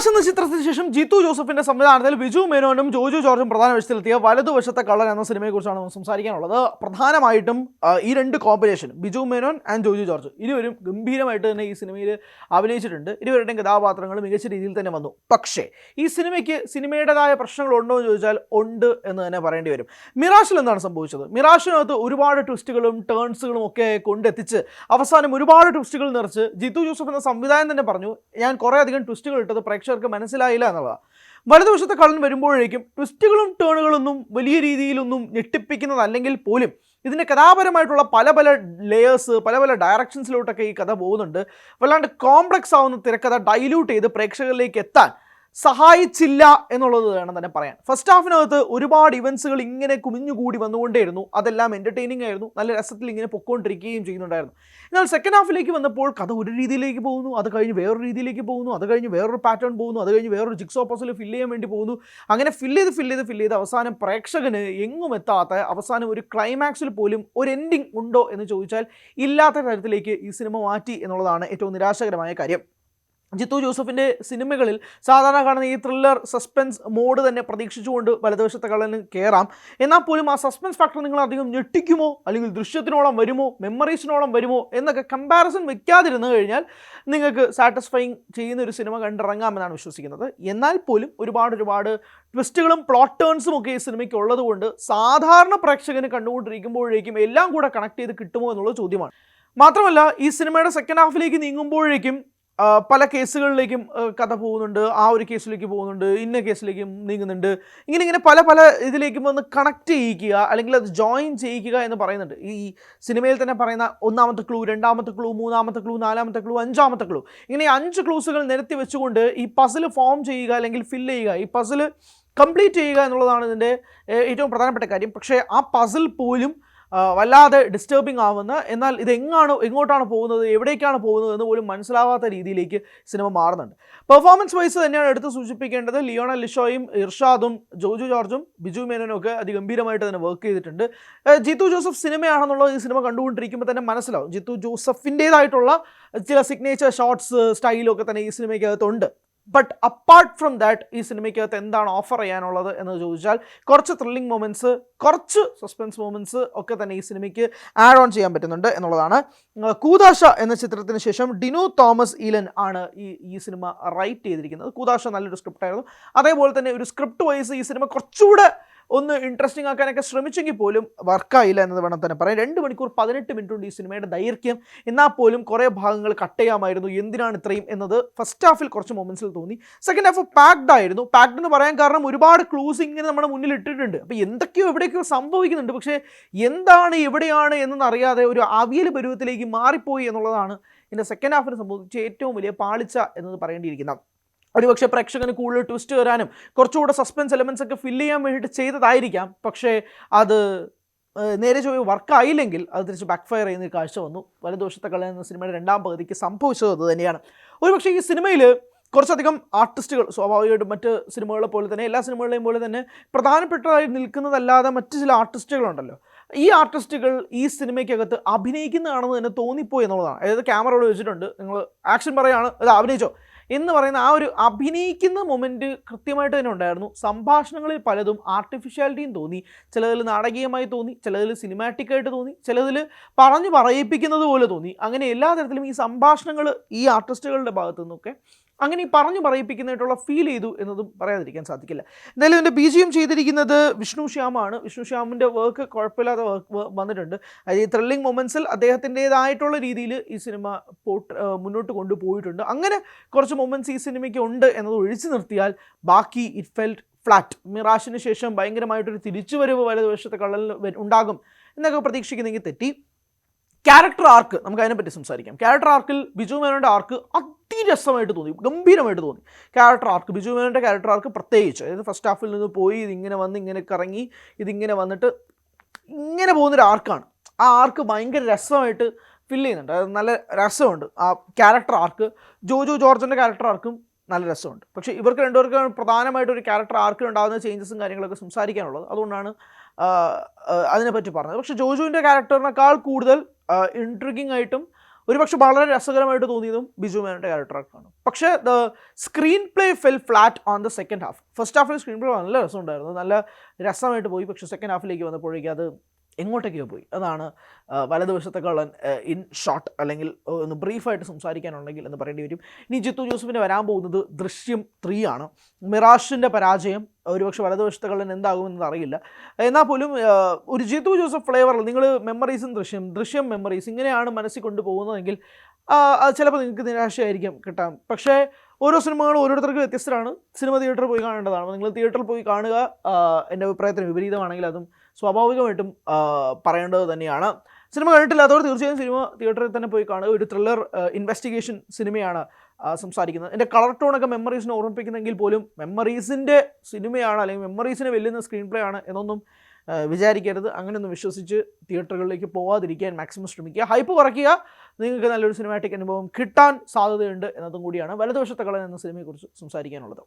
Mirage എന്ന ചിത്രത്തിന് ശേഷം ജിത്തു ജോസഫിന്റെ സംവിധാനത്തിൽ ബിജു മേനോനും ജോജു ജോർജും പ്രധാന വേഷത്തിലെത്തിയ വലതുവശത്തെ കള്ളൻ എന്ന സിനിമയെക്കുറിച്ചാണ് നമുക്ക് സംസാരിക്കാനുള്ളത്. പ്രധാനമായിട്ടും ഈ രണ്ട് കോമ്പിനേഷനും ബിജു മേനോൻ ആൻഡ് ജോജു ജോർജ് ഇരുവരും ഗംഭീരമായിട്ട് തന്നെ ഈ സിനിമയിൽ അഭിനയിച്ചിട്ടുണ്ട്. ഇരുവരുടെയും കഥാപാത്രങ്ങൾ മികച്ച രീതിയിൽ തന്നെ വന്നു. പക്ഷേ ഈ സിനിമയ്ക്ക് സിനിമയുടേതായ പ്രശ്നങ്ങളുണ്ടോ എന്ന് ചോദിച്ചാൽ ഉണ്ട് എന്ന് തന്നെ പറയേണ്ടി വരും. മിറാഷിൽ എന്താണ് സംഭവിച്ചത്? മിറാഷിനകത്ത് ഒരുപാട് ട്വിസ്റ്റുകളും ടേൺസുകളും ഒക്കെ കൊണ്ടെത്തിച്ച് അവസാനം ഒരുപാട് ട്വിസ്റ്റുകൾ നിറച്ച് ജിത്തു ജോസഫ് എന്ന സംവിധാനം തന്നെ പറഞ്ഞു, ഞാൻ കുറേ അധികം ട്വിസ്റ്റുകൾ ഇട്ടത് പ്രേക്ഷകർക്ക് മനസ്സിലായില്ല എന്നുള്ളതാണ്. വലതുവശത്തെ കള്ളൻ വരുമ്പോഴേക്കും ട്വിസ്റ്റുകളും ടേണുകളൊന്നും വലിയ രീതിയിലൊന്നും ഞെട്ടിപ്പിക്കുന്നതല്ലെങ്കിൽ പോലും ഇതിൻ്റെ കഥാപരമായിട്ടുള്ള പല പല ലെയേഴ്സ്, പല പല ഡയറക്ഷൻസിലോട്ടൊക്കെ ഈ കഥ പോകുന്നുണ്ട്. വല്ലാണ്ട് കോംപ്ലക്സ് ആവുന്ന തിരക്കഥ ഡൈല്യൂട്ട് ചെയ്ത് പ്രേക്ഷകരിലേക്ക് എത്താൻ സഹായിച്ചില്ല എന്നുള്ളത് വേണം തന്നെ പറയാൻ. ഫസ്റ്റ് ഹാഫിനകത്ത് ഒരുപാട് ഇവൻസുകൾ ഇങ്ങനെ കുമിഞ്ഞുകൂടി വന്നുകൊണ്ടേയിരുന്നു. അതെല്ലാം എൻ്റർടൈനിങ് ആയിരുന്നു, നല്ല രസത്തിൽ ഇങ്ങനെ പൊക്കോണ്ടിരിക്കുകയും ചെയ്യുന്നുണ്ടായിരുന്നു. എന്നാൽ സെക്കൻഡ് ഹാഫിലേക്ക് വന്നപ്പോൾ കഥ ഒരു രീതിയിലേക്ക് പോകുന്നു, അത് കഴിഞ്ഞ് വേറൊരു രീതിയിലേക്ക് പോകുന്നു, അത് കഴിഞ്ഞ് വേറൊരു പാറ്റേൺ പോകുന്നു, അത് കഴിഞ്ഞ് വേറൊരു ജിക്സോ പസിൽ ഫില്ല് ചെയ്യാൻ വേണ്ടി പോകുന്നു. അങ്ങനെ ഫില്ല് ചെയ്ത് അവസാനം പ്രേക്ഷകന് എങ്ങും എത്താത്ത, അവസാനം ഒരു ക്ലൈമാക്സിൽ പോലും ഒരു എൻഡിങ് ഉണ്ടോ എന്ന് ചോദിച്ചാൽ ഇല്ലാത്ത തരത്തിലേക്ക് ഈ സിനിമ മാറ്റി എന്നുള്ളതാണ് ഏറ്റവും നിരാശകരമായ കാര്യം. ജിത്തു ജോസഫിൻ്റെ സിനിമകളിൽ സാധാരണ കാണുന്ന ഈ ത്രില്ലർ സസ്പെൻസ് മോഡ് തന്നെ പ്രതീക്ഷിച്ചുകൊണ്ട് വലതുവശത്തെ കള്ളന് കയറാം. എന്നാൽ പോലും ആ സസ്പെൻസ് ഫാക്ടർ നിങ്ങൾ അധികം ഞെട്ടിക്കുമോ, അല്ലെങ്കിൽ ദൃശ്യത്തിനോളം വരുമോ, മെമ്മറീസിനോളം വരുമോ എന്നൊക്കെ കമ്പാരിസൺ വെക്കാതിരുന്നു കഴിഞ്ഞാൽ നിങ്ങൾക്ക് സാറ്റിസ്ഫൈങ് ചെയ്യുന്ന ഒരു സിനിമ കണ്ടിറങ്ങാമെന്നാണ് വിശ്വസിക്കുന്നത്. എന്നാൽ പോലും ഒരുപാട് ട്വിസ്റ്റുകളും പ്ലോട്ട് ടേൺസും ഒക്കെ ഈ സിനിമയ്ക്ക് ഉള്ളതുകൊണ്ട് സാധാരണ പ്രേക്ഷകന് കണ്ടുകൊണ്ടിരിക്കുമ്പോഴേക്കും എല്ലാം കൂടെ കണക്ട് ചെയ്ത് കിട്ടുമോ എന്നുള്ളത് ചോദ്യമാണ്. മാത്രമല്ല ഈ സിനിമയുടെ സെക്കൻഡ് ഹാഫിലേക്ക് നീങ്ങുമ്പോഴേക്കും പല കേസുകളിലേക്കും കഥ പോകുന്നുണ്ട്, ആ ഒരു കേസിലേക്ക് പോകുന്നുണ്ട്, ഇന്ന കേസിലേക്കും നീങ്ങുന്നുണ്ട്. ഇങ്ങനെ പല ഇതിലേക്കും ഒന്ന് കണക്ട് ചെയ്യിക്കുക, അല്ലെങ്കിൽ അത് ജോയിൻ ചെയ്യിക്കുക എന്ന് പറയുന്നുണ്ട്. ഈ സിനിമയിൽ തന്നെ പറയുന്ന ഒന്നാമത്തെ ക്ലൂ, രണ്ടാമത്തെ ക്ലൂ, മൂന്നാമത്തെ ക്ലൂ, നാലാമത്തെ ക്ലൂ, അഞ്ചാമത്തെ ക്ലൂ, ഇങ്ങനെ 5 ക്ലൂസുകൾ നിരത്തി വെച്ചുകൊണ്ട് ഈ പസിൽ ഫോം ചെയ്യുക, അല്ലെങ്കിൽ ഫില്ല് ചെയ്യുക, ഈ പസിൽ കംപ്ലീറ്റ് ചെയ്യുക എന്നുള്ളതാണ് ഇതിൻ്റെ ഏറ്റവും പ്രധാനപ്പെട്ട കാര്യം. പക്ഷേ ആ പസിൽ പോലും വല്ലാതെ ഡിസ്റ്റർബിംഗ് ആവുന്ന, എന്നാൽ ഇത് എങ്ങോട്ടാണ് പോകുന്നത്, എവിടേക്കാണ് പോകുന്നത് എന്ന് പോലും മനസ്സിലാവാത്ത രീതിയിലേക്ക് സിനിമ മാറുന്നുണ്ട്. പെർഫോമൻസ് വൈസ് തന്നെയാണ് എടുത്ത് സൂചിപ്പിക്കേണ്ടത്. ലിയോണൽ ലിഷോയും ഇർഷാദും ജോജു ജോർജും ബിജു മേനോനും ഒക്കെ അതിഗംഭീരമായിട്ട് തന്നെ വർക്ക് ചെയ്തിട്ടുണ്ട്. ജിത്തു ജോസഫ് സിനിമയാണെന്നുള്ളത് ഈ സിനിമ കണ്ടുകൊണ്ടിരിക്കുമ്പോൾ തന്നെ മനസ്സിലാവും. ജിത്തു ജോസഫിൻ്റേതായിട്ടുള്ള ചില സിഗ്നേച്ചർ ഷോട്ട്സ്, സ്റ്റൈലൊക്കെ തന്നെ ഈ സിനിമയ്ക്കകത്തുണ്ട്. ബട്ട് അപ്പാർട്ട് ഫ്രം ദാറ്റ് ഈ സിനിമയ്ക്കകത്ത് എന്താണ് ഓഫർ ചെയ്യാനുള്ളത് എന്ന് ചോദിച്ചാൽ കുറച്ച് ത്രില്ലിംഗ് മൊമെൻറ്റ്സ്, കുറച്ച് സസ്പെൻസ് മൊമെൻറ്റ്സ് ഒക്കെ തന്നെ ഈ സിനിമയ്ക്ക് ആഡ് ഓൺ ചെയ്യാൻ പറ്റുന്നുണ്ട് എന്നുള്ളതാണ്. കൂദാശ എന്ന ചിത്രത്തിന് ശേഷം ഡിനു തോമസ് ഈലൻ ആണ് ഈ സിനിമ റൈറ്റ് ചെയ്തിരിക്കുന്നത്. കൂദാശ നല്ലൊരു സ്ക്രിപ്റ്റായിരുന്നു. അതേപോലെ തന്നെ ഒരു സ്ക്രിപ്റ്റ് വൈസ് ഈ സിനിമ കുറച്ചുകൂടെ ഒന്ന് ഇൻട്രസ്റ്റിംഗ് ആക്കാനൊക്കെ ശ്രമിച്ചെങ്കിൽ പോലും വർക്കായില്ല എന്നത് വേണം തന്നെ പറയാം. 2 മണിക്കൂർ 18 മിനിറ്റ് ഉണ്ട് ഈ സിനിമയുടെ ദൈർഘ്യം. എന്നാൽ പോലും കുറേ ഭാഗങ്ങൾ കട്ട് ചെയ്യാമായിരുന്നു. എന്തിനാണ് ഇത്രയും എന്നത് ഫസ്റ്റ് ഹാഫിൽ കുറച്ച് മൊമെൻറ്റ്സിൽ തോന്നി. സെക്കൻഡ് ഹാഫ് പാക്ഡ് ആയിരുന്നു. പാക്ഡ് എന്ന് പറയാൻ കാരണം ഒരുപാട് ക്ലൂസ് ഇങ്ങനെ നമ്മുടെ മുന്നിൽ ഇട്ടിട്ടുണ്ട്. അപ്പോൾ എന്തൊക്കെയോ എവിടേക്കോ സംഭവിക്കുന്നുണ്ട്, പക്ഷേ എന്താണ് എവിടെയാണ് എന്നറിയാതെ ഒരു അവിയൽ പരുവത്തിലേക്ക് മാറിപ്പോയി എന്നുള്ളതാണ് ഇതിൻ്റെ സെക്കൻഡ് ഹാഫിന് സംബന്ധിച്ച് ഏറ്റവും വലിയ പാളിച്ച എന്നത് പറയേണ്ടിയിരിക്കുന്നത്. ഒരുപക്ഷെ പ്രേക്ഷകന് കൂടുതൽ ട്വിസ്റ്റ് വരാനും കുറച്ചുകൂടെ സസ്പെൻസ് എലമെൻറ്റ്സ് ഒക്കെ ഫില്ല് ചെയ്യാൻ വേണ്ടിയിട്ട് ചെയ്തതായിരിക്കാം. പക്ഷേ അത് നേരെ വർക്കായില്ലെങ്കിൽ അത് തിരിച്ച് ബാക്ക്ഫയർ ചെയ്യുന്ന ഒരു കാഴ്ച വന്നു. വലതുവശത്തെ കള്ളൻ എന്ന സിനിമയുടെ 2ാം പകുതിക്ക് സംഭവിച്ചത് അത് തന്നെയാണ്. ഒരുപക്ഷെ ഈ സിനിമയിൽ കുറച്ചധികം ആർട്ടിസ്റ്റുകൾ, സ്വാഭാവികമായിട്ടും മറ്റ് സിനിമകളെ പോലെ തന്നെ എല്ലാ സിനിമകളെയും പോലെ തന്നെ പ്രധാനപ്പെട്ടതായി നിൽക്കുന്നതല്ലാതെ മറ്റ് ചില ആർട്ടിസ്റ്റുകളുണ്ടല്ലോ. ഈ ആർട്ടിസ്റ്റുകൾ ഈ സിനിമയ്ക്കകത്ത് അഭിനയിക്കുന്നതാണെന്ന് തന്നെ തോന്നിപ്പോയി എന്നുള്ളതാണ്. അതായത് ക്യാമറയോട് വെച്ചിട്ടുണ്ട്, നിങ്ങൾ ആക്ഷൻ പറയുകയാണ്, അത് അഭിനയിച്ചോ എന്ന് പറയുന്ന ആ ഒരു അഭിനയിക്കുന്ന മൊമെൻറ്റ് കൃത്യമായിട്ട് തന്നെ ഉണ്ടായിരുന്നു. സംഭാഷണങ്ങളിൽ പലതും ആർട്ടിഫിഷ്യാലിറ്റിയും തോന്നി, ചിലതിൽ നാടകീയമായി തോന്നി, ചിലതിൽ സിനിമാറ്റിക്കായിട്ട് തോന്നി, ചിലതിൽ പറഞ്ഞു പറയിപ്പിക്കുന്നത് പോലെ തോന്നി. അങ്ങനെ എല്ലാ തരത്തിലും ഈ സംഭാഷണങ്ങൾ ഈ ആർട്ടിസ്റ്റുകളുടെ ഭാഗത്തു നിന്നൊക്കെ അങ്ങനെ ഈ പറഞ്ഞു പറയിപ്പിക്കുന്നതായിട്ടുള്ള ഫീൽ ചെയ്തു എന്നതും പറയാതിരിക്കാൻ സാധിക്കില്ല. എന്തായാലും ഇതിൻ്റെ BGM ചെയ്തിരിക്കുന്നത് വിഷ്ണു ശ്യാമാണ്. വിഷ്ണു ശ്യാമിൻ്റെ വർക്ക് കുഴപ്പമില്ലാതെ വന്നിട്ടുണ്ട്. അത് ഈ ത്രില്ലിംഗ് മൊമെൻറ്റ്സിൽ അദ്ദേഹത്തിൻ്റേതായിട്ടുള്ള രീതിയിൽ ഈ സിനിമ മുന്നോട്ട് കൊണ്ടുപോയിട്ടുണ്ട്. അങ്ങനെ കുറച്ച് മൊമെൻറ്റ്സ് ഈ സിനിമയ്ക്ക് ഉണ്ട് എന്നത് ഒഴിച്ചു നിർത്തിയാൽ ബാക്കി ഇറ്റ് ഫെൽറ്റ് ഫ്ലാറ്റ്. മിറാഷിന് ശേഷം ഭയങ്കരമായിട്ടൊരു തിരിച്ചുവരവ് വലതുവശത്തെ കള്ളനിൽ ഉണ്ടാകും എന്നൊക്കെ പ്രതീക്ഷിക്കുന്നെങ്കിൽ തെറ്റി. ക്യാരക്ടർ ആർക്ക്, നമുക്ക് അതിനെപ്പറ്റി സംസാരിക്കാം. ക്യാരക്ടർ ആർക്കിൽ ബിജു മേനോൻ്റെ ആർക്ക് അതിരസമായിട്ട് തോന്നി, ഗംഭീരമായിട്ട് തോന്നി. ക്യാരക്ടർ ആർക്ക്, ബിജു മേനോൻ്റെ ക്യാരക്ടർ ആർക്ക് പ്രത്യേകിച്ച്, അതായത് ഫസ്റ്റ് ഹാഫിൽ നിന്ന് പോയി ഇതിങ്ങനെ വന്ന് ഇങ്ങനെ കറങ്ങി ഇതിങ്ങനെ വന്നിട്ട് ഇങ്ങനെ പോകുന്നൊരു ആർക്കാണ്. ആ ആർക്ക് ഭയങ്കര രസമായിട്ട് ഫില്ല് ചെയ്യുന്നുണ്ട്. അത് നല്ല രസമുണ്ട് ആ ക്യാരക്ടർ ആർക്ക്. ജോജു ജോർജിൻ്റെ ക്യാരക്ടർ ആർക്കും നല്ല രസമുണ്ട്. പക്ഷേ ഇവർക്ക് രണ്ടുപേർക്കാണ് പ്രധാനമായിട്ടൊരു ക്യാരക്ടർ ആർക്കിൽ ഉണ്ടാകുന്ന ചേഞ്ചസും കാര്യങ്ങളൊക്കെ സംസാരിക്കാനുള്ളത്. അതുകൊണ്ടാണ് അതിനെപ്പറ്റി പറഞ്ഞത്. പക്ഷേ ജോജുവിൻ്റെ ക്യാരക്ടറിനേക്കാൾ കൂടുതൽ ഇൻട്രിഗിങ് ആയിട്ടും ഒരുപക്ഷെ വളരെ രസകരമായിട്ട് തോന്നിയതും ബിജു മേനോൻ്റെ ക്യാരക്ടറാണ്. പക്ഷേ the screenplay fell flat on the second half. First ഹാഫിൽ സ്ക്രീൻ പ്ലേ നല്ല രസമുണ്ടായിരുന്നു, നല്ല രസമായിട്ട് പോയി. പക്ഷേ സെക്കൻഡ് ഹാഫിലേക്ക് വന്നപ്പോഴേക്കും അത് എങ്ങോട്ടേക്കോ പോയി. അതാണ് വലതുവശത്തെ കള്ളൻ ഇൻ ഷോർട്ട്, അല്ലെങ്കിൽ ഒന്ന് ബ്രീഫായിട്ട് സംസാരിക്കാനുണ്ടെങ്കിൽ എന്ന് പറയേണ്ടി വരും. ഇനി ജിത്തു ജോസഫിന് വരാൻ പോകുന്നത് ദൃശ്യം 3 ആണ്. മിറാഷിൻ്റെ പരാജയം ഒരുപക്ഷെ വലതുവശത്തെ കള്ളൻ എന്താകുമെന്നത് അറിയില്ല. എന്നാൽ പോലും ഒരു ജിത്തു ജോസഫ് ഫ്ലേവറിൽ നിങ്ങൾ മെമ്മറീസും ദൃശ്യം മെമ്മറീസ് ഇങ്ങനെയാണ് മനസ്സിൽ കൊണ്ടുപോകുന്നതെങ്കിൽ അത് ചിലപ്പോൾ നിങ്ങൾക്ക് നിരാശയായിരിക്കും കിട്ടാം. പക്ഷേ ഓരോ സിനിമകളും ഓരോരുത്തർക്ക് വ്യത്യസ്തരാണ്. സിനിമ തിയേറ്ററിൽ പോയി കാണേണ്ടതാണ്. നിങ്ങൾ തിയേറ്ററിൽ പോയി കാണുക. എൻ്റെ അഭിപ്രായത്തിന് വിപരീതമാണെങ്കിൽ അതും സ്വാഭാവികമായിട്ടും പറയേണ്ടത് തന്നെയാണ്. സിനിമ കണ്ടിട്ടില്ലാത്തവർ തീർച്ചയായും സിനിമ തിയേറ്ററിൽ തന്നെ പോയി കാണുക. ഒരു ത്രില്ലർ ഇൻവെസ്റ്റിഗേഷൻ സിനിമയാണ് സംസാരിക്കുന്നത്. എൻ്റെ കളർ ടോണൊക്കെ മെമ്മറീസിനെ ഓർമ്മിപ്പിക്കുന്നെങ്കിൽ പോലും മെമ്മറീസിൻ്റെ സിനിമയാണ്, അല്ലെങ്കിൽ മെമ്മറീസിനെ വെല്ലുന്ന സ്ക്രീൻ പ്ലേ ആണ് എന്നൊന്നും വിചാരിക്കരുത്. അങ്ങനെയൊന്നും വിശ്വസിച്ച് തിയേറ്ററുകളിലേക്ക് പോകാതിരിക്കാൻ മാക്സിമം ശ്രമിക്കുക. ഹൈപ്പ് കുറയ്ക്കുക. നിങ്ങൾക്ക് നല്ലൊരു സിനിമാറ്റിക് അനുഭവം കിട്ടാൻ സാധ്യതയുണ്ട് എന്നതും കൂടിയാണ് വലതുവശത്തെ കള്ളൻ എന്ന സിനിമയെക്കുറിച്ച് സംസാരിക്കാനുള്ളത്.